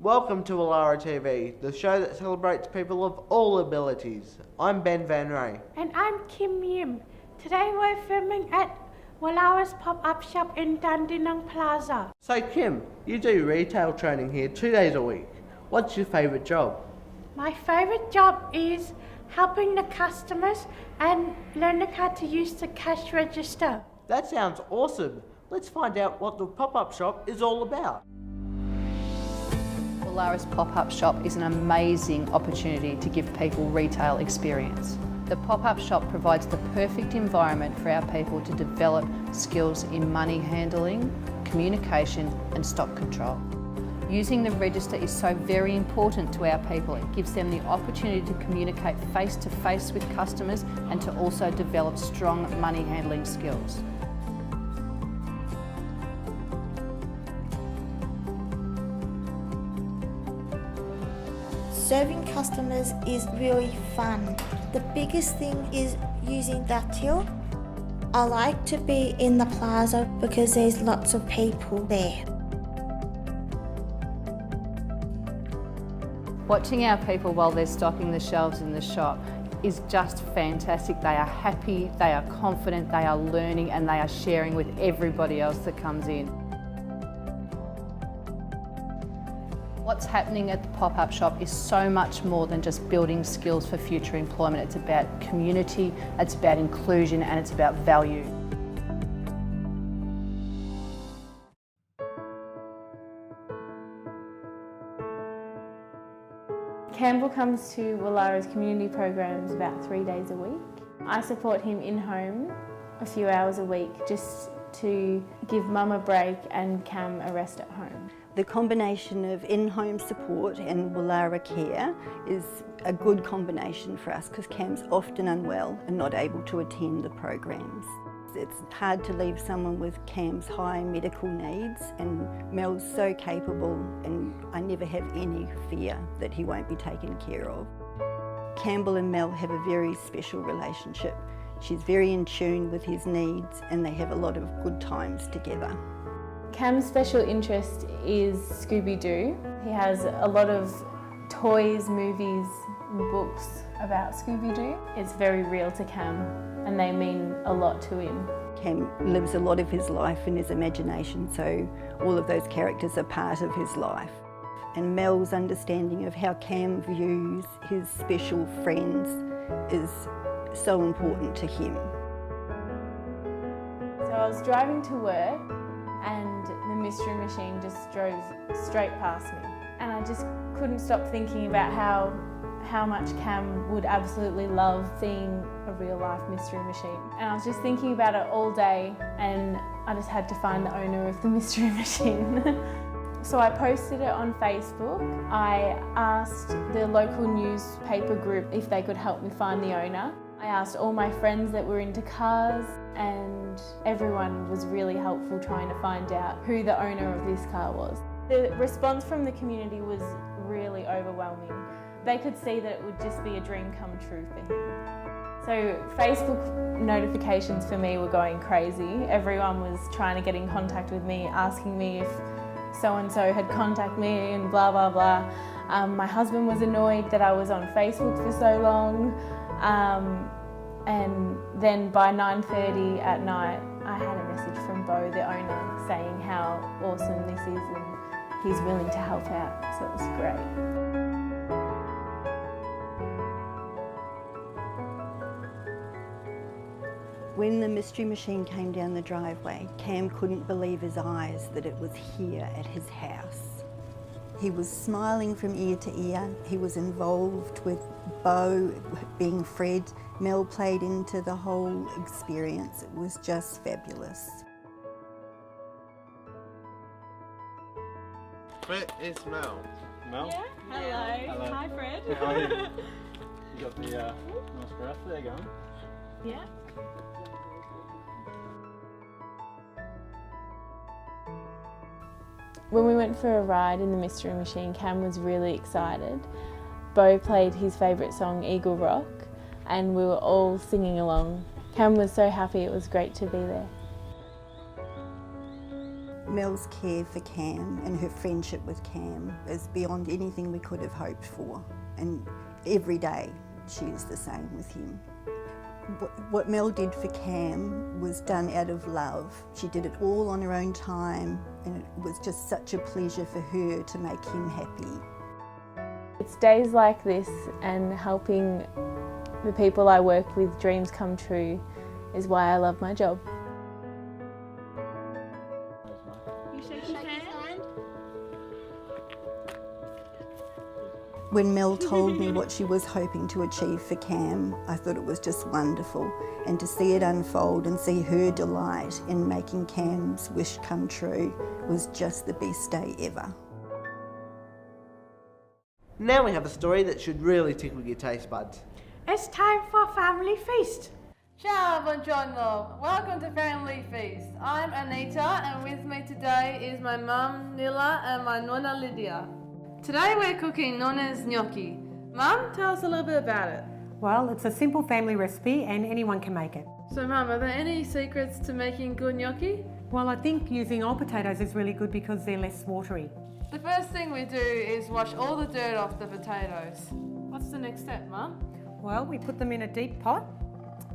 Welcome to Woollahra TV, the show that celebrates people of all abilities. I'm Ben Van Ray. And I'm Kim Yim. Today we're filming at Woollahra's pop-up shop in Dandenong Plaza. So Kim, you do retail training here 2 days a week. What's your favourite job? My favourite job is helping the customers and learning how to use the cash register. That sounds awesome. Let's find out what the pop-up shop is all about. Woollahra's pop-up shop is an amazing opportunity to give people retail experience. The pop-up shop provides the perfect environment for our people to develop skills in money handling, communication and stock control. Using the register is so very important to our people. It gives them the opportunity to communicate face-to-face with customers and to also develop strong money handling skills. Serving customers is really fun. The biggest thing is using that till. I like to be in the plaza because there's lots of people there. Watching our people while they're stocking the shelves in the shop is just fantastic. They are happy, they are confident, they are learning and they are sharing with everybody else that comes in. What's happening at the pop-up shop is so much more than just building skills for future employment. It's about community, it's about inclusion and it's about value. Campbell comes to Woollahra's community programs about 3 days a week. I support him in home a few hours a week just to give Mum a break and Cam a rest at home. The combination of in-home support and Woollahra care is a good combination for us because Cam's often unwell and not able to attend the programs. It's hard to leave someone with Cam's high medical needs, and Mel's so capable and I never have any fear that he won't be taken care of. Campbell and Mel have a very special relationship. She's very in tune with his needs and they have a lot of good times together. Cam's special interest is Scooby-Doo. He has a lot of toys, movies and books about Scooby-Doo. It's very real to Cam and they mean a lot to him. Cam lives a lot of his life in his imagination, so all of those characters are part of his life. And Mel's understanding of how Cam views his special friends is so important to him. So I was driving to work and the mystery machine just drove straight past me. And I just couldn't stop thinking about how much Cam would absolutely love seeing a real life mystery machine. And I was just thinking about it all day and I just had to find the owner of the mystery machine. So I posted it on Facebook. I asked the local newspaper group if they could help me find the owner. I asked all my friends that were into cars and everyone was really helpful trying to find out who the owner of this car was. The response from the community was really overwhelming. They could see that it would just be a dream come true for him. So Facebook notifications for me were going crazy. Everyone was trying to get in contact with me, asking me if so-and-so had contacted me and blah, blah, blah. My husband was annoyed that I was on Facebook for so long. And then by 9:30 at night, I had a message from Bo, the owner, saying how awesome this is and he's willing to help out, so it was great. When the mystery machine came down the driveway, Cam couldn't believe his eyes that it was here at his house. He was smiling from ear to ear. He was involved with Bo being Fred. Mel played into the whole experience. It was just fabulous. Where is Mel? Mel? Yeah, hello. Hello. Hi, Fred. How are you? You got the nice breath there going. Yeah. When we went for a ride in the mystery machine, Cam was really excited. Bo played his favourite song, Eagle Rock, and we were all singing along. Cam was so happy, it was great to be there. Mel's care for Cam and her friendship with Cam is beyond anything we could have hoped for, and every day she is the same with him. What Mel did for Cam was done out of love. She did it all on her own time, and it was just such a pleasure for her to make him happy. It's days like this and helping the people I work with dreams come true is why I love my job. When Mel told me what she was hoping to achieve for Cam, I thought it was just wonderful, and to see it unfold and see her delight in making Cam's wish come true was just the best day ever. Now we have a story that should really tickle your taste buds. It's time for Family Feast. Ciao, buongiorno. Welcome to Family Feast. I'm Anita, and with me today is my mum Nilla and my nonna Lydia. Today we're cooking Nonna's gnocchi. Mum, tell us a little bit about it. Well, it's a simple family recipe and anyone can make it. So Mum, are there any secrets to making good gnocchi? Well, I think using old potatoes is really good because they're less watery. The first thing we do is wash all the dirt off the potatoes. What's the next step, Mum? Well, we put them in a deep pot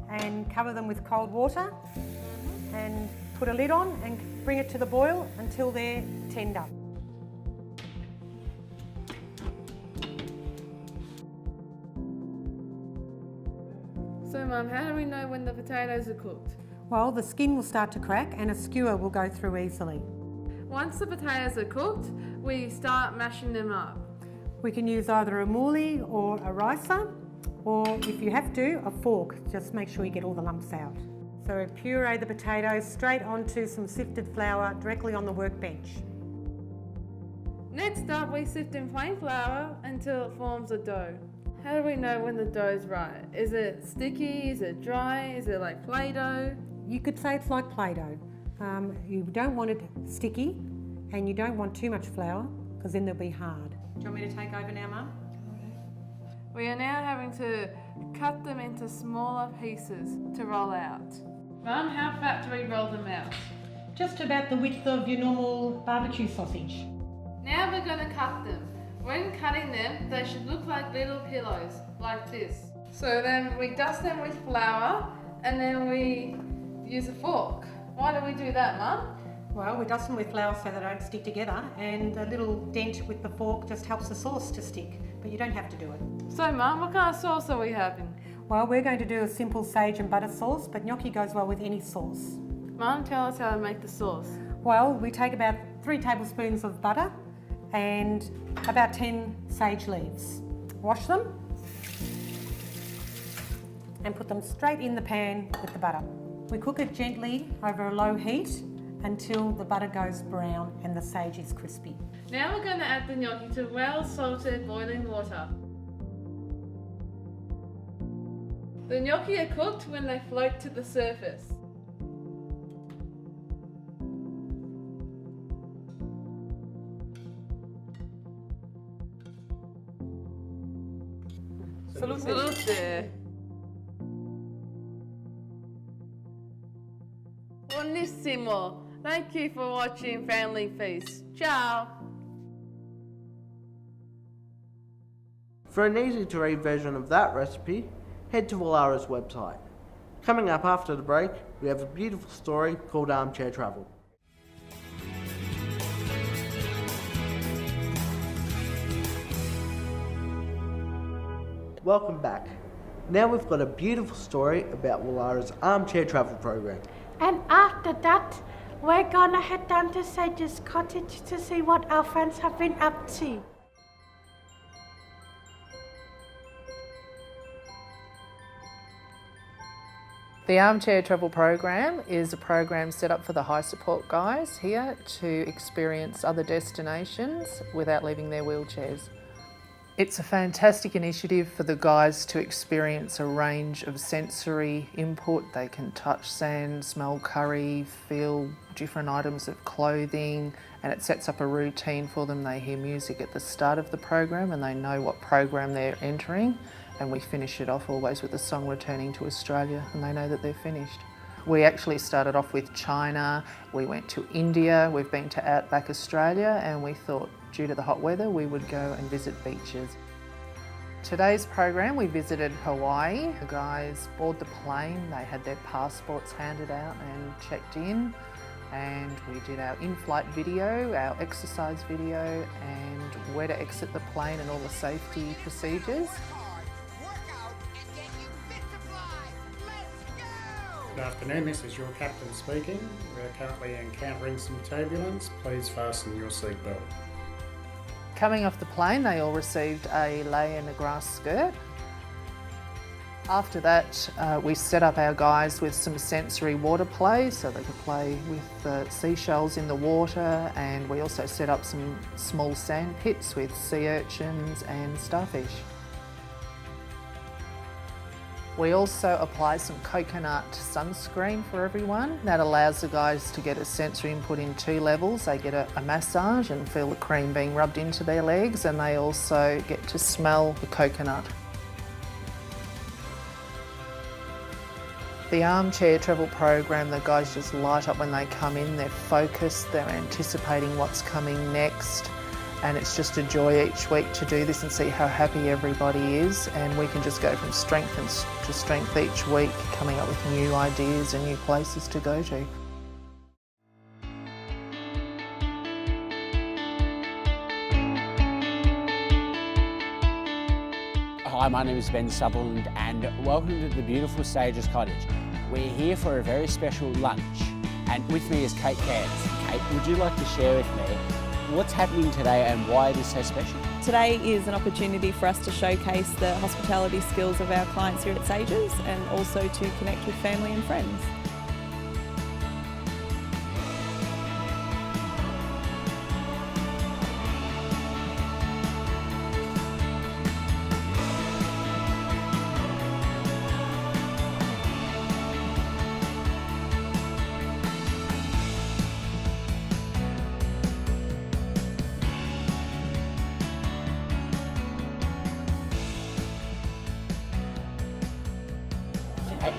and cover them with cold water and put a lid on and bring it to the boil until they're tender. So Mum, how do we know when the potatoes are cooked? Well, the skin will start to crack and a skewer will go through easily. Once the potatoes are cooked, we start mashing them up. We can use either a moolie or a ricer, or if you have to, a fork. Just make sure you get all the lumps out. So puree the potatoes straight onto some sifted flour directly on the workbench. Next up, we sift in plain flour until it forms a dough. How do we know when the dough's right? Is it sticky? Is it dry? Is it like Play-Doh? You could say it's like Play-Doh. You don't want it sticky and you don't want too much flour because then they'll be hard. Do you want me to take over now, Mum? We are now having to cut them into smaller pieces to roll out. Mum, how fat do we roll them out? Just about the width of your normal barbecue sausage. Now we're going to cut them. When cutting them, they should look like little pillows, like this. So then we dust them with flour and then we use a fork. Why do we do that, Mum? Well, we dust them with flour so they don't stick together, and a little dent with the fork just helps the sauce to stick, but you don't have to do it. So Mum, what kind of sauce are we having? Well, we're going to do a simple sage and butter sauce, but gnocchi goes well with any sauce. Mum, tell us how to make the sauce. Well, we take about 3 tablespoons of butter and about 10 sage leaves. Wash them and put them straight in the pan with the butter. We cook it gently over a low heat until the butter goes brown and the sage is crispy. Now we're going to add the gnocchi to well salted boiling water. The gnocchi are cooked when they float to the surface. Salute. Buonissimo. Thank you for watching Family Feast. Ciao. For an easy to read version of that recipe, head to Woollara's website. Coming up after the break, we have a beautiful story called Armchair Travel. Welcome back. Now we've got a beautiful story about Woollara's Armchair Travel program. And after that, we're gonna head down to Sage's cottage to see what our friends have been up to. The Armchair Travel Program is a program set up for the high support guys here to experience other destinations without leaving their wheelchairs. It's a fantastic initiative for the guys to experience a range of sensory input. They can touch sand, smell curry, feel different items of clothing, and it sets up a routine for them. They hear music at the start of the program and they know what program they're entering, and we finish it off always with a song Returning to Australia, and they know that they're finished. We actually started off with China, we went to India, we've been to Outback Australia, and we thought due to the hot weather we would go and visit beaches. Today's program we visited Hawaii. The guys boarded the plane, they had their passports handed out and checked in, and we did our in-flight video, our exercise video, and where to exit the plane and all the safety procedures. Good afternoon, this is your captain speaking. We're currently encountering some turbulence. Please fasten your seatbelt. Coming off the plane, they all received a lei and a grass skirt. After that, we set up our guys with some sensory water play so they could play with the seashells in the water, and we also set up some small sand pits with sea urchins and starfish. We also apply some coconut sunscreen for everyone. That allows the guys to get a sensory input in 2 levels. They get a massage and feel the cream being rubbed into their legs, and they also get to smell the coconut. The Armchair Travel program, the guys just light up when they come in. They're focused, they're anticipating what's coming next. And it's just a joy each week to do this and see how happy everybody is, and we can just go from strength to strength each week, coming up with new ideas and new places to go to. Hi, my name is Ben Sutherland and welcome to the beautiful Sages Cottage. We're here for a very special lunch, and with me is Kate Cairns. Kate, would you like to share with me what's happening today and why it is so special? Today is an opportunity for us to showcase the hospitality skills of our clients here at Sages, and also to connect with family and friends.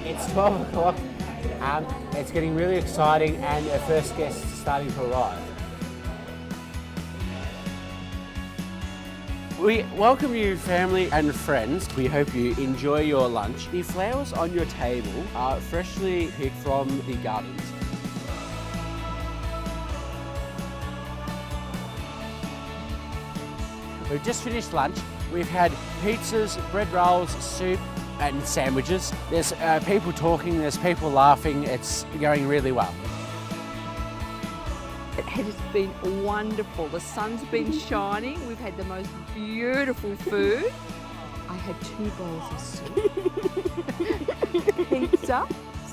It's 12 o'clock, it's getting really exciting and our first guests are starting to arrive. We welcome you, family and friends. We hope you enjoy your lunch. The flowers on your table are freshly picked from the gardens. We've just finished lunch. We've had pizzas, bread rolls, soup, and sandwiches. There's people talking, there's people laughing, it's going really well. It has been wonderful. The sun's been shining, we've had the most beautiful food. I had 2 bowls of soup, pizza,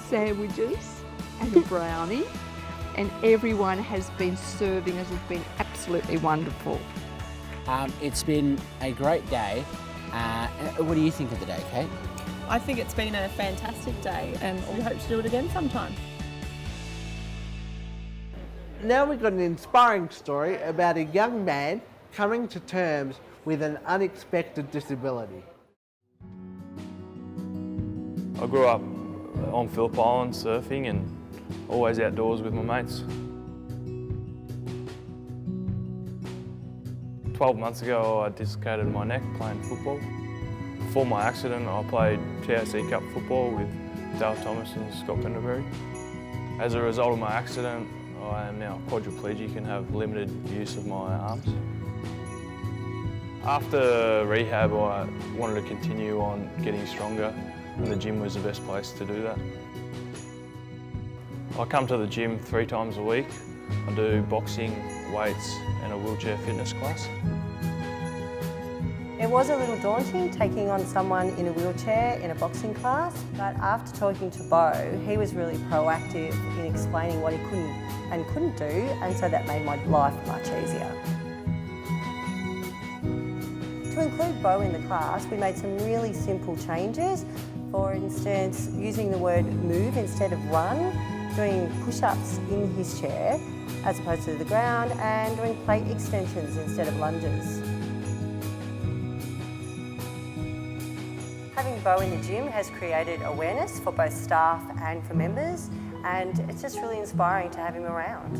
sandwiches and a brownie, and everyone has been serving us. It's been absolutely wonderful. It's been a great day. What do you think of the day, Kate? I think it's been a fantastic day, and we hope to do it again sometime. Now we've got an inspiring story about a young man coming to terms with an unexpected disability. I grew up on Phillip Island surfing and always outdoors with my mates. 12 months ago I dislocated my neck playing football. Before my accident I played TAC Cup football with Dale Thomas and Scott Penderbury. As a result of my accident I am now quadriplegic and have limited use of my arms. After rehab I wanted to continue on getting stronger, and the gym was the best place to do that. I come to the gym 3 times a week. I do boxing, weights and a wheelchair fitness class. It was a little daunting taking on someone in a wheelchair in a boxing class, but after talking to Bo, he was really proactive in explaining what he couldn't do, and so that made my life much easier. To include Bo in the class, we made some really simple changes. For instance, using the word move instead of run, doing push-ups in his chair as opposed to the ground, and doing plate extensions instead of lunges. Having Bo in the gym has created awareness for both staff and for members, and it's just really inspiring to have him around.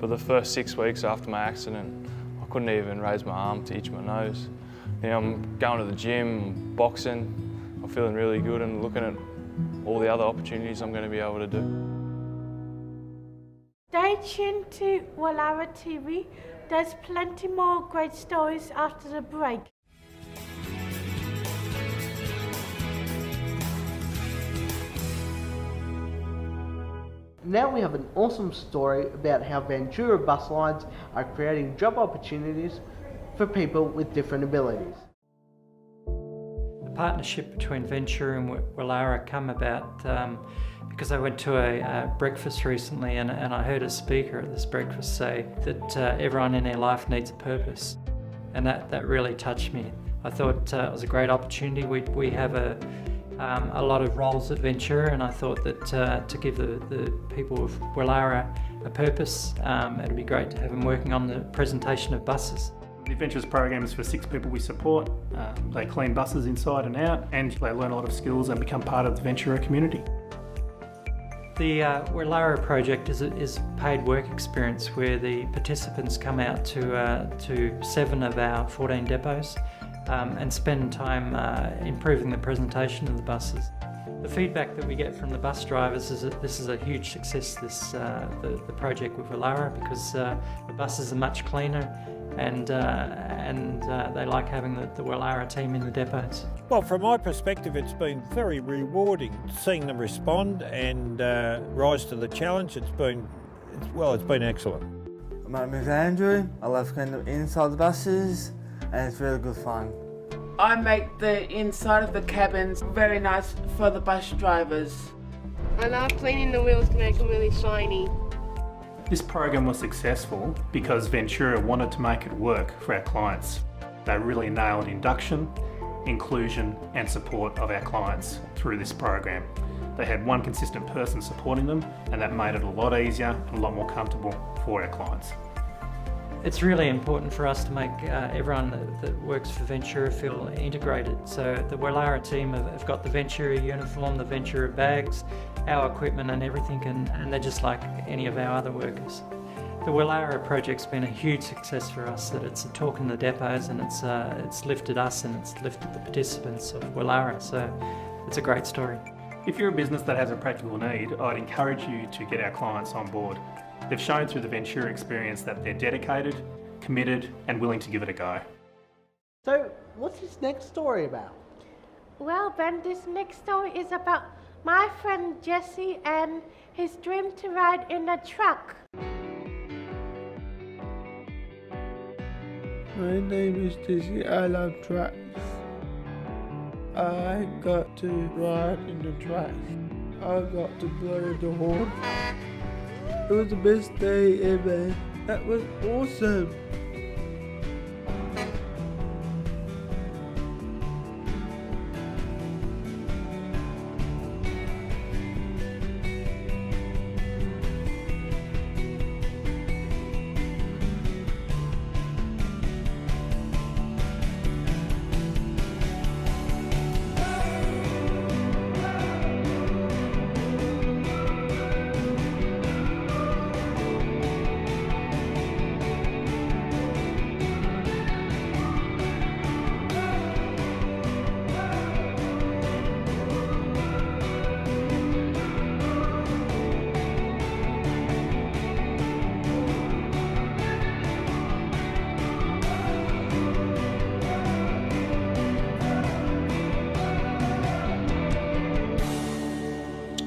For the first 6 weeks after my accident, I couldn't even raise my arm to itch my nose. Now I'm going to the gym, boxing, I'm feeling really good and looking at all the other opportunities I'm going to be able to do. Stay tuned to Wallara TV. There's plenty more great stories after the break. Now we have an awesome story about how Ventura Bus Lines are creating job opportunities for people with different abilities. The partnership between Ventura and Wallara come about because I went to a breakfast recently and I heard a speaker at this breakfast say that everyone in their life needs a purpose, and that really touched me. I thought it was a great opportunity. We have a lot of roles at Ventura, and I thought that to give the people of Wallara a purpose, it'd be great to have them working on the presentation of buses. The Adventures program is for 6 people we support. They clean buses inside and out, and they learn a lot of skills and become part of the Ventura community. The Wallara project is a paid work experience where the participants come out to 7 of our 14 depots and spend time improving the presentation of the buses. The feedback that we get from the bus drivers is that this is a huge success, the project with Wallara, because the buses are much cleaner and they like having the Wallara team in the depots. Well, from my perspective, it's been very rewarding seeing them respond and rise to the challenge. It's been excellent. My name is Andrew. I love cleaning the inside the buses, and it's really good fun. I make the inside of the cabins very nice for the bus drivers. I love cleaning the wheels to make them really shiny. This program was successful because Ventura wanted to make it work for our clients. They really nailed induction, inclusion and support of our clients through this program. They had one consistent person supporting them, and that made it a lot easier and a lot more comfortable for our clients. It's really important for us to make everyone that works for Ventura feel integrated. So the Wallara team have got the Ventura uniform, the Ventura bags, our equipment and everything, and they're just like any of our other workers. The Wallara project's been a huge success for us, that it's a talk in the depots, and it's lifted us and it's lifted the participants of Wallara, so it's a great story. If you're a business that has a practical need, I'd encourage you to get our clients on board. They've shown through the Ventura experience that they're dedicated, committed and willing to give it a go. So, what's this next story about? Well, Ben, this next story is about my friend Jesse and his dream to ride in a truck. My name is Jesse, I love trucks. I got to ride in the truck. I got to blow the horn. It was the best day ever. That was awesome.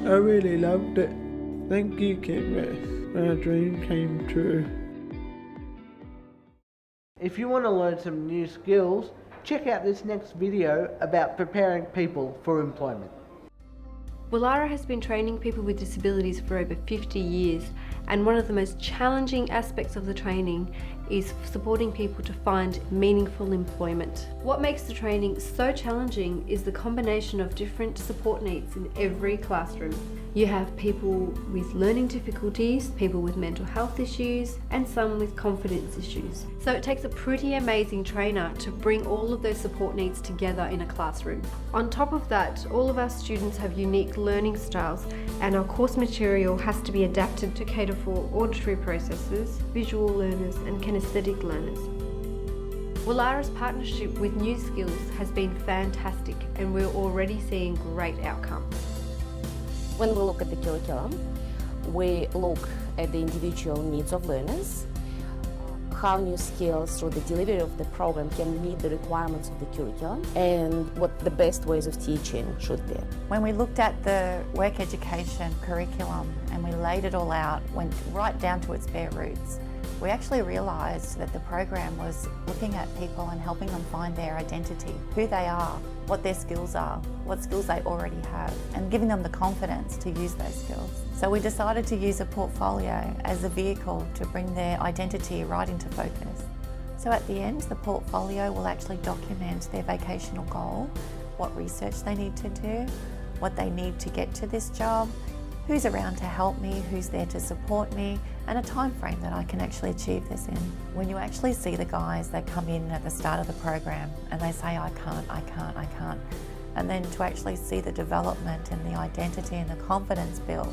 I really loved it. Thank you, Canvas. My dream came true. If you want to learn some new skills, check out this next video about preparing people for employment. Wallara has been training people with disabilities for over 50 years, And one of the most challenging aspects of the training is supporting people to find meaningful employment. What makes the training so challenging is the combination of different support needs in every classroom. You have people with learning difficulties, people with mental health issues, and some with confidence issues. So it takes a pretty amazing trainer to bring all of those support needs together in a classroom. On top of that, all of our students have unique learning styles, and our course material has to be adapted to cater for auditory processors, visual learners, and kinesthetic learners. Woolara's partnership with New Skills has been fantastic, and we're already seeing great outcomes. When we look at the curriculum, we look at the individual needs of learners, how New Skills through the delivery of the program can meet the requirements of the curriculum, and what the best ways of teaching should be. When we looked at the work education curriculum and we laid it all out, went right down to its bare roots, we actually realised that the program was looking at people and helping them find their identity, who they are, what their skills are, what skills they already have, and giving them the confidence to use those skills. So we decided to use a portfolio as a vehicle to bring their identity right into focus. So at the end, the portfolio will actually document their vocational goal, what research they need to do, what they need to get to this job, who's around to help me, who's there to support me, and a time frame that I can actually achieve this in. When you actually see the guys that come in at the start of the program and they say, I can't, and then to actually see the development and the identity and the confidence build,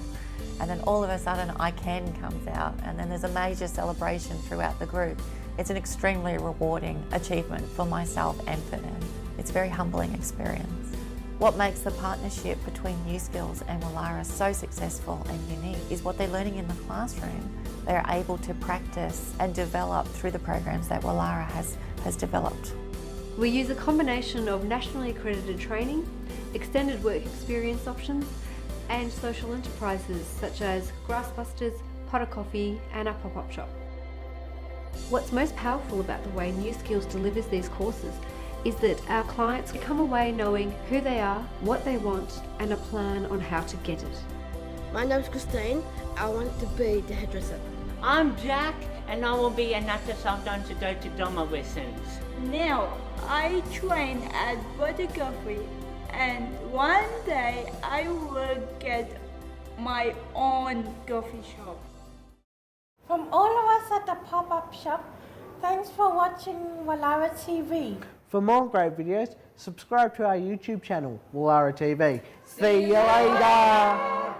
and then all of a sudden I can comes out, and then there's a major celebration throughout the group. It's an extremely rewarding achievement for myself and for them. It's a very humbling experience. What makes the partnership between New Skills and Woolara so successful and unique is what they're learning in the classroom. They're able to practice and develop through the programs that Woolara has developed. We use a combination of nationally accredited training, extended work experience options, and social enterprises such as Grassbusters, Potter Coffee, and our pop-up shop. What's most powerful about the way New Skills delivers these courses is that our clients come away knowing who they are, what they want, and a plan on how to get it. My name's Christine. I want to be the hairdresser. I'm Jack, and I will be an actor sometimes to go to drama lessons. Now, I train at Potter Coffee, and one day I will get my own coffee shop. From all of us at the pop-up shop, thanks for watching Woolara TV. For more great videos, subscribe to our YouTube channel, Woolara TV. See you later!